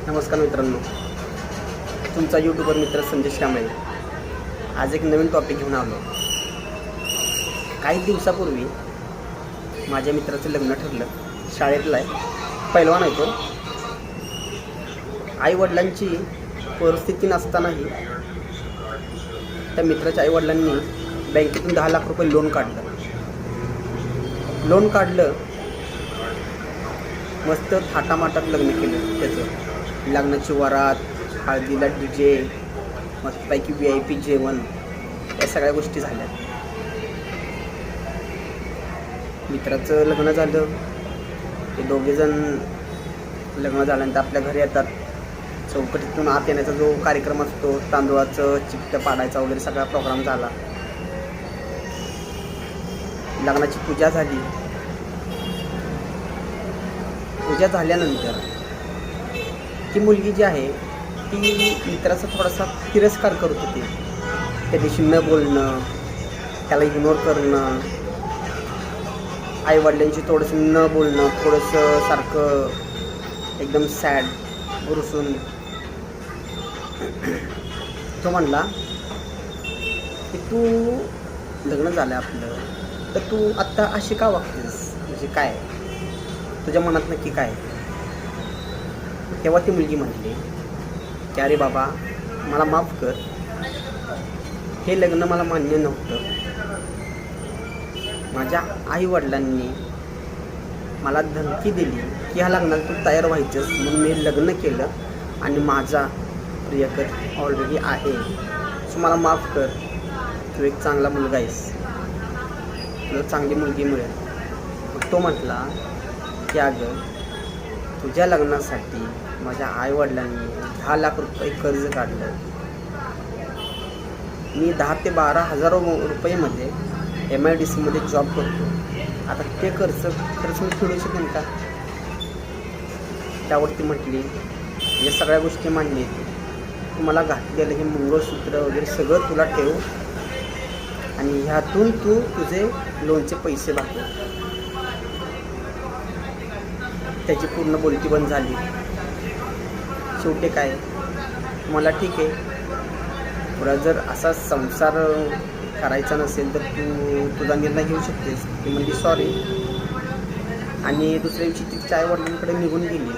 नमस्कार मित्रांनो, तुमचा यूट्यूबर मित्र संदेश कांबळे आज एक नवीन टॉपिक घेऊन आलो. काही दिवसापूर्वी माझ्या मित्राचं लग्न ठरलं. शाळेतला आहे, पैलवान आहे तो. आईवडिलांची परिस्थिती नसतानाही त्या मित्राच्या आईवडिलांनी बँकेतून 10 लाख रुपये लोन काढलं. मस्त थाटामाटात लग्न केलं त्याचं. लग्नाची वरात, हळदीला DJ, मस्तपैकी VIP जेवण, या सगळ्या गोष्टी झाल्या. मित्राचं लग्न झालं. ते दोघेजण लग्न झाल्यानंतर आपल्या घरी येतात. चौकटीतून आत येण्याचा जो कार्यक्रम असतो, तांदूळाचं चिपटं पाडायचा वगैरे सगळा प्रोग्राम झाला. लग्नाची पूजा झाली. पूजा झाल्यानंतर ती मुलगी जी आहे ती मित्राचा थोडासा तिरस्कार करत होती. त्या दिवशी न बोलणं, त्याला इग्नोर करणं, आईवडिलांची थोडंसं न बोलणं, थोडंसं सारखं एकदम सॅड रुसून. तो म्हणला की तू लग्न झालं आपलं, तर तू आत्ता अशी का वागतेस, म्हणजे काय तुझ्या मनात नक्की काय. तेव्हा ती मुलगी म्हटली की अरे बाबा, मला माफ कर, हे लग्न मला मान्य नव्हतं. माझ्या आईवडिलांनी मला धमकी दिली की ह्या लग्नाला तू तयार व्हायचंस, म्हणून मी लग्न केलं आणि माझा प्रियकर ऑलरेडी आहे. सो मला माफ कर, तू एक चांगला मुलगा आहेस, तुला चांगली मुलगी मिळेल. मग तो म्हटला की अगं, तुझ्या लग्नासाठी माझ्या आईवडिलांनी 10 लाख रुपये कर्ज काढलं. मी 10 ते 12 हजार रुपयेमध्ये MIDCमध्ये जॉब करतो. आता ते खर्च मी फेडू शकेन का. त्यावरती म्हटली या सगळ्या गोष्टी मान्य आहेत, तू मला घातलेलं हे मंगळसूत्र वगैरे सगळं तुला ठेव आणि ह्यातून तू तुझे लोनचे पैसे भागव. त्याची पूर्ण बोलती बंद झाली. शेवटी काय, मला ठीक आहे, तुला जर असा संसार करायचा नसेल तर तू तुझा निर्णय घेऊ शकतेस. ती म्हणजे सॉरी. आणि दुसऱ्या दिवशी तिच्या आईवडिलांकडे निघून गेली.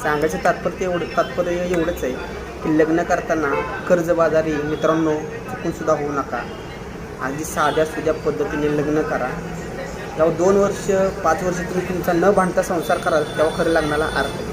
सांगायचं तात्पर्य एवढंच आहे की लग्न करताना कर्जबाजारी मित्रांनो चुकूनसुद्धा होऊ नका. अगदी साध्या सुध्या पद्धतीने लग्न करा. जेव्हा 2 वर्ष 5 वर्ष तुम्ही तुमचा न भांडता संसार कराल तेव्हा खरं लग्नाला अर्थ